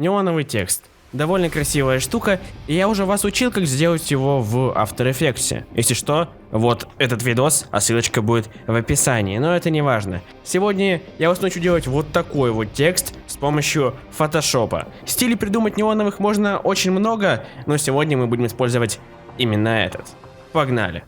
Неоновый текст. Довольно красивая штука, и я уже вас учил, как сделать его в After Effects. Если что, вот этот видос, а ссылочка будет в описании, но это не важно. Сегодня я вас научу делать вот такой вот текст с помощью фотошопа. Стилей придумать неоновых можно очень много, но сегодня мы будем использовать именно этот. Погнали!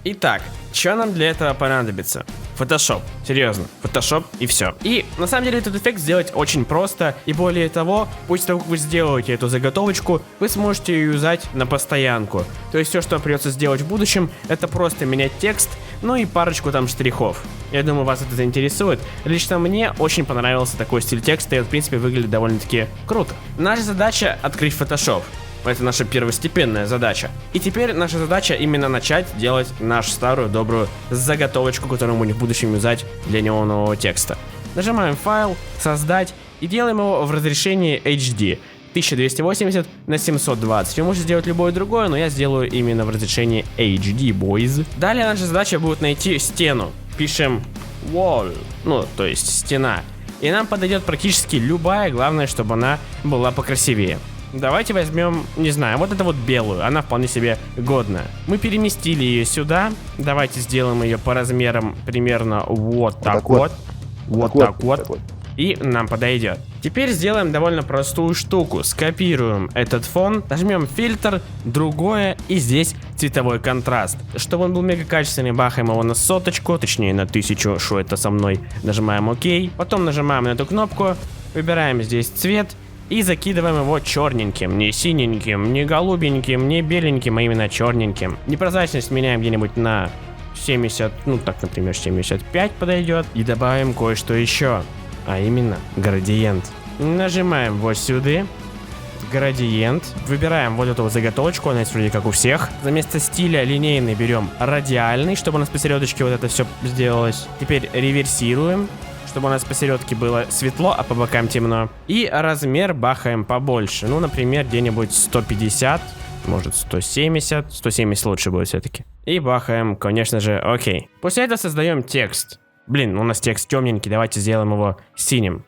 Итак, что нам для этого понадобится? Photoshop, серьезно, Photoshop и все. И на самом деле этот эффект сделать очень просто, и более того, после того, как вы сделаете эту заготовочку, вы сможете ее юзать на постоянку. То есть все, что придется сделать в будущем, это просто менять текст, ну и парочку там штрихов. Я думаю, вас это заинтересует. Лично мне очень понравился такой стиль текста, и он в принципе выглядит довольно-таки круто. Наша задача открыть Photoshop. Это наша первостепенная задача. И теперь наша задача именно начать делать нашу старую добрую заготовочку, которую мы будем в будущем юзать для неонового текста. Нажимаем файл, создать и делаем его в разрешении HD 1280 на 720. Вы можете сделать любое другое, но я сделаю именно в разрешении HD, boys. Далее наша задача будет найти стену. Пишем wall, ну то есть стена. И нам подойдет практически любая, главное, чтобы она была покрасивее. Давайте возьмем, не знаю, вот эту вот белую, она вполне себе годная. Мы переместили ее сюда, давайте сделаем ее по размерам примерно вот так вот. Вот так вот. И нам подойдет. Теперь сделаем довольно простую штуку. Скопируем этот фон, нажмем фильтр, другое, и здесь цветовой контраст. Чтобы он был мега качественный, бахаем его на 100, точнее на 1000, что это со мной. Нажимаем ОК, потом нажимаем на эту кнопку, выбираем здесь цвет. И закидываем его черненьким, не синеньким, не голубеньким, не беленьким, а именно черненьким. Непрозрачность меняем где-нибудь на 70, ну так, например, 75 подойдет. И добавим кое-что еще, а именно градиент. Нажимаем вот сюда, градиент, выбираем вот эту заготовочку, она есть вроде как у всех. За место стиля линейный берем радиальный, чтобы у нас посередочке вот это все сделалось. Теперь реверсируем, чтобы у нас посередке было светло, а по бокам темно. И размер бахаем побольше. Ну, например, где-нибудь 150, может 170. 170 лучше будет все-таки. И бахаем, конечно же, окей. После этого создаем текст. Блин, у нас текст темненький, давайте сделаем его синим.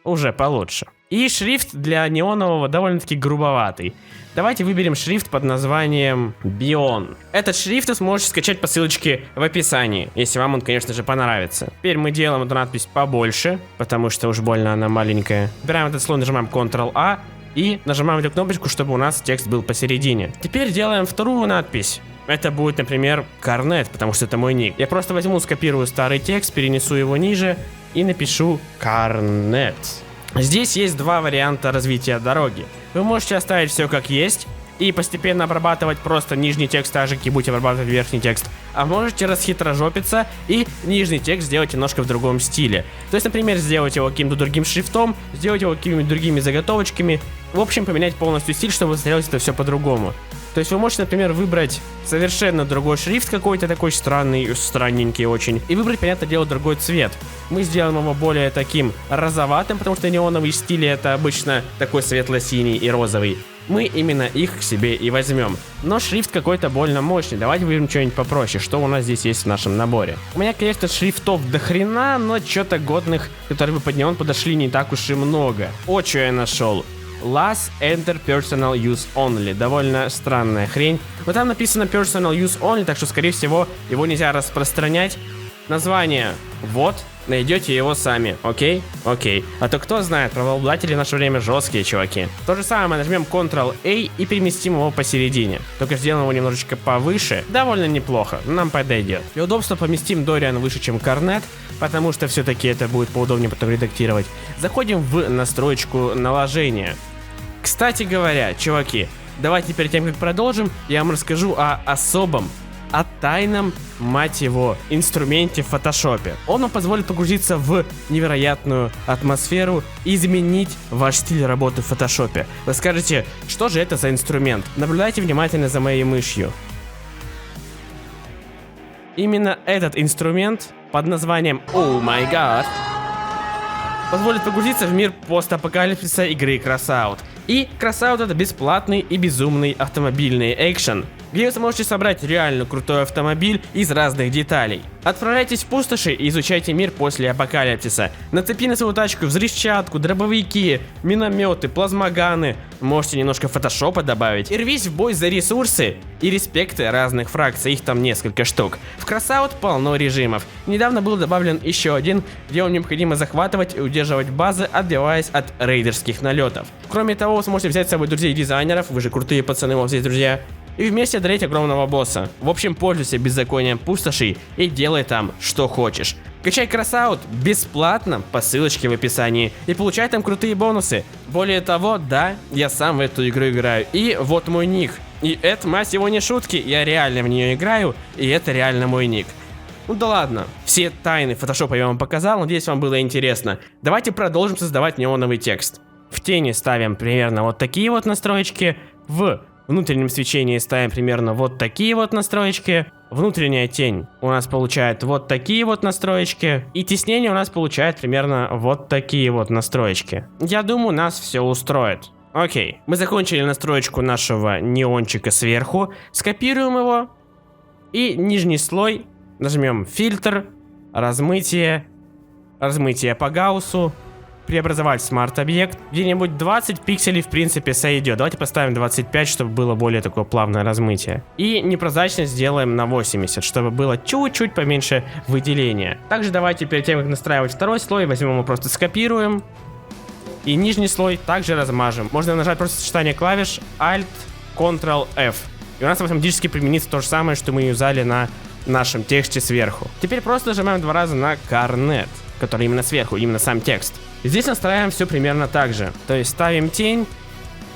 Уже получше. И шрифт для неонового довольно-таки грубоватый. Давайте выберем шрифт под названием Bion. Этот шрифт вы сможете скачать по ссылочке в описании, если вам он, конечно же, понравится. Теперь мы делаем эту надпись побольше, потому что уж больно она маленькая. Выбираем этот слой, нажимаем Ctrl-A и нажимаем эту кнопочку, чтобы у нас текст был посередине. Теперь делаем вторую надпись. Это будет, например, Корнет, потому что это мой ник. Я просто возьму, скопирую старый текст, перенесу его ниже и напишу Корнет. Здесь есть два варианта развития дороги. Вы можете оставить все как есть и постепенно обрабатывать просто нижний текст, так же, как и будете обрабатывать верхний текст. А можете расхитрожопиться и нижний текст сделать немножко в другом стиле. То есть, например, сделать его каким-то другим шрифтом, сделать его какими-то другими заготовочками. В общем, поменять полностью стиль, чтобы сделать это все по-другому. То есть вы можете, например, выбрать совершенно другой шрифт какой-то такой странненький очень, и выбрать, понятное дело, другой цвет. Мы сделаем его более таким розоватым, потому что неоновые стили это обычно такой светло-синий и розовый. Мы именно их к себе и возьмем. Но шрифт какой-то больно мощный. Давайте выберем что-нибудь попроще. Что у нас здесь есть в нашем наборе? У меня, конечно, шрифтов до хрена, но что-то годных, которые бы под неон подошли, не так уж и много. О, что я нашел. Last Enter Personal Use Only. Довольно странная хрень. Но там написано Personal Use Only, так что, скорее всего, его нельзя распространять. Название вот, найдете его сами, окей? Окей. А то кто знает, правообладатели в наше время жесткие чуваки. То же самое, нажмем Ctrl-A и переместим его посередине. Только сделаем его немножечко повыше. Довольно неплохо, нам подойдет. Для удобства поместим Dorian выше, чем Корнет, потому что все-таки это будет поудобнее потом редактировать. Заходим в настроечку наложения. Кстати говоря, чуваки, давайте перед тем, как продолжим, я вам расскажу о особом, о тайном, мать его, инструменте в фотошопе. Он вам позволит погрузиться в невероятную атмосферу и изменить ваш стиль работы в фотошопе. Вы скажете, что же это за инструмент? Наблюдайте внимательно за моей мышью. Именно этот инструмент под названием Oh My God позволит погрузиться в мир постапокалипсиса игры Crossout. И Crossout — это бесплатный и безумный автомобильный экшен. где вы сможете собрать реально крутой автомобиль из разных деталей. Отправляйтесь в пустоши и изучайте мир после апокалипсиса. Нацепи на свою тачку взрывчатку, дробовики, минометы, плазмоганы. Можете немножко фотошопа добавить. И рвись в бой за ресурсы и респекты разных фракций, их там несколько штук. В Красаут полно режимов. Недавно был добавлен еще один, где вам необходимо захватывать и удерживать базы, отбиваясь от рейдерских налетов. Кроме того, вы сможете взять с собой друзей-дизайнеров, вы же крутые пацаны, у вас здесь друзья, и вместе одолеть огромного босса. В общем, пользуйся беззаконием пустошей и делай там, что хочешь. Качай Красаут бесплатно по ссылочке в описании и получай там крутые бонусы. Более того, да, я сам в эту игру играю, и вот мой ник. И это, мать его, не шутки, я реально в нее играю, и это реально мой ник. Ну да ладно, все тайны фотошопа я вам показал, надеюсь, вам было интересно. Давайте продолжим создавать неоновый текст. В тени ставим примерно вот такие вот настроечки, в внутреннем свечении ставим примерно вот такие вот настроечки. Внутренняя тень у нас получает вот такие вот настроечки. И теснение у нас получает примерно вот такие вот настроечки. Я думаю, нас все устроит. Окей, мы закончили настроечку нашего неончика сверху. Скопируем его. И нижний слой нажмем фильтр, размытие, размытие по гауссу. Преобразовать смарт-объект. Где-нибудь 20 пикселей в принципе сойдет. Давайте поставим 25, чтобы было более такое плавное размытие. И непрозрачность сделаем на 80, чтобы было чуть-чуть поменьше выделения. Также давайте перед тем, как настраивать второй слой, возьмем его, просто скопируем. И нижний слой также размажем. Можно нажать просто сочетание клавиш Alt, Ctrl, F. И у нас автоматически применится то же самое, что мы юзали на нашем тексте сверху. Теперь просто нажимаем два раза на Carnet, который именно сверху, именно сам текст. Здесь настраиваем все примерно так же. То есть ставим тень.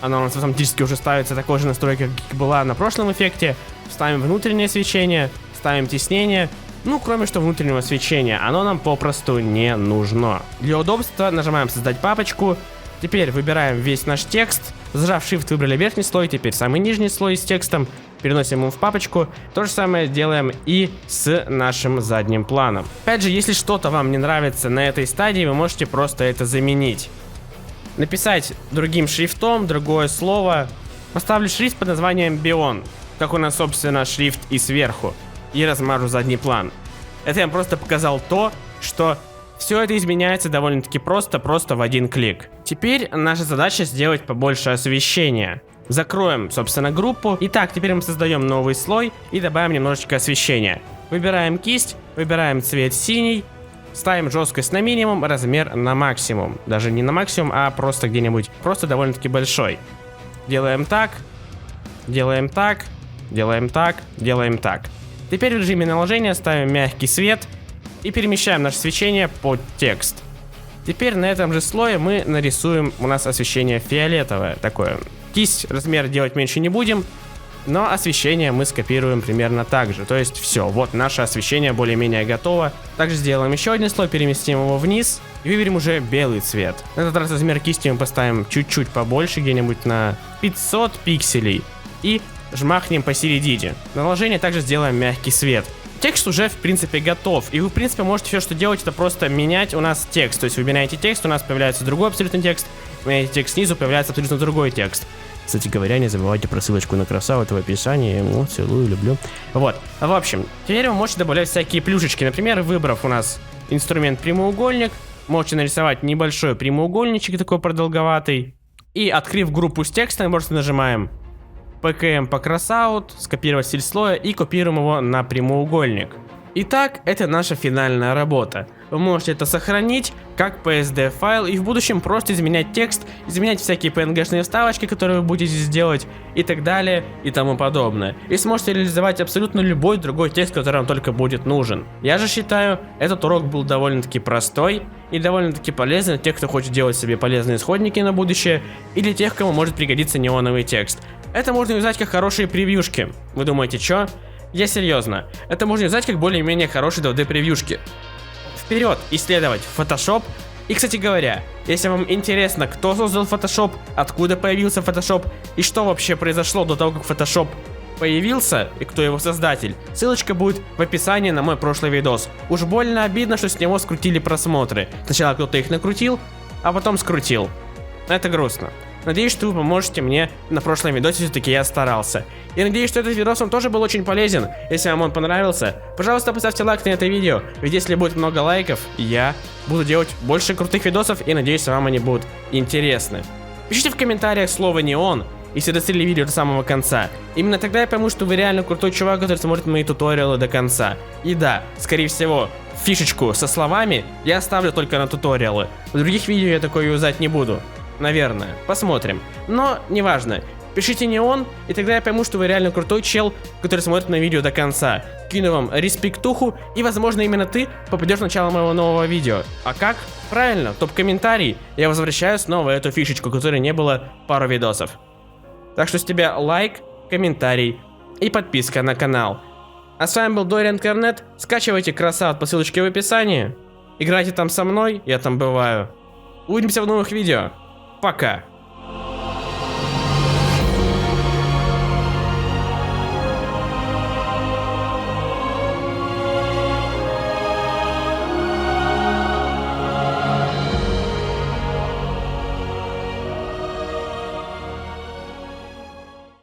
Она у нас автоматически уже ставится такой же настройка, как была на прошлом эффекте. Ставим внутреннее свечение. Ставим теснение. Ну, кроме что внутреннего свечения. Оно нам попросту не нужно. Для удобства нажимаем создать папочку. Теперь выбираем весь наш текст. Зажав Shift, выбрали верхний слой. Теперь самый нижний слой с текстом. Переносим его в папочку. То же самое делаем и с нашим задним планом. Опять же, если что-то вам не нравится на этой стадии, вы можете просто это заменить. Написать другим шрифтом, другое слово. Поставлю шрифт под названием Beyond, как у нас, собственно, шрифт и сверху. И размажу задний план. Это я вам просто показал то, что все это изменяется довольно-таки просто в один клик. Теперь наша задача сделать побольше освещения. Закроем, собственно, группу. Итак, теперь мы создаем новый слой и добавим немножечко освещения. Выбираем кисть, выбираем цвет синий, ставим жесткость на минимум, размер на максимум. Даже не на максимум, а просто где-нибудь, просто довольно-таки большой. Делаем так, делаем так, делаем так, делаем так. Теперь в режиме наложения ставим мягкий свет и перемещаем наше свечение под текст. Теперь на этом же слое мы нарисуем, у нас освещение фиолетовое такое. Кисть, размер делать меньше не будем, но освещение мы скопируем примерно так же. То есть все, вот наше освещение более-менее готово. Также сделаем еще один слой, переместим его вниз и выберем уже белый цвет. На этот раз размер кисти мы поставим чуть-чуть побольше, где-нибудь на 500 пикселей. И жмахнем посередине. Наложение также сделаем мягкий свет. Текст уже в принципе готов, и вы в принципе можете все, что делать, это просто менять у нас текст. То есть вы меняете текст, у нас появляется другой абсолютно текст, меняете текст снизу, появляется абсолютно другой текст. Кстати говоря, не забывайте про ссылочку на Красаут в описании. Целую, люблю. Вот, в общем, теперь вы можете добавлять всякие плюшечки. Например, выбрав у нас инструмент прямоугольник, можете нарисовать небольшой прямоугольничек такой продолговатый. И открыв группу с текстом, просто нажимаем ПКМ по Красаут, скопировать стиль слоя и копируем его на прямоугольник. Итак, это наша финальная работа. Вы можете это сохранить как PSD файл и в будущем просто изменять текст, изменять всякие PNG-шные вставочки, которые вы будете сделать и так далее и тому подобное. И сможете реализовать абсолютно любой другой текст, который вам только будет нужен. Я же считаю, этот урок был довольно-таки простой и довольно-таки полезный для тех, кто хочет делать себе полезные исходники на будущее, и для тех, кому может пригодиться неоновый текст. Это можно юзать как хорошие превьюшки. Вы думаете, чё? Я серьезно. Это можно юзать как более-менее хорошие 2D превьюшки. Вперед, исследовать Photoshop. И, кстати говоря, если вам интересно, кто создал Photoshop, откуда появился Photoshop и что вообще произошло до того, как Photoshop появился и кто его создатель, ссылочка будет в описании на мой прошлый видос. Уж больно обидно, что с него скрутили просмотры. Сначала кто-то их накрутил, а потом скрутил. Это грустно. Надеюсь, что вы поможете мне на прошлом видосе, все-таки я старался. И надеюсь, что этот видос вам тоже был очень полезен. Если вам он понравился, пожалуйста, поставьте лайк на это видео, ведь если будет много лайков, я буду делать больше крутых видосов, и надеюсь, вам они будут интересны. Пишите в комментариях слово «неон», если досмотрели видео до самого конца. Именно тогда я пойму, что вы реально крутой чувак, который смотрит мои туториалы до конца. И да, скорее всего, фишечку со словами я оставлю только на туториалы. В других видео я такое юзать не буду. Наверное. Посмотрим. Но, неважно. Пишите «неон», и тогда я пойму, что вы реально крутой чел, который смотрит на видео до конца. Кину вам респектуху, и, возможно, именно ты попадешь в начало моего нового видео. А как? Правильно, топ-комментарий. Я возвращаю снова эту фишечку, которой не было пару видосов. Так что с тебя лайк, комментарий и подписка на канал. А с вами был Дориан Корнет. Скачивайте Красаут по ссылочке в описании. Играйте там со мной, я там бываю. Увидимся в новых видео. Пока.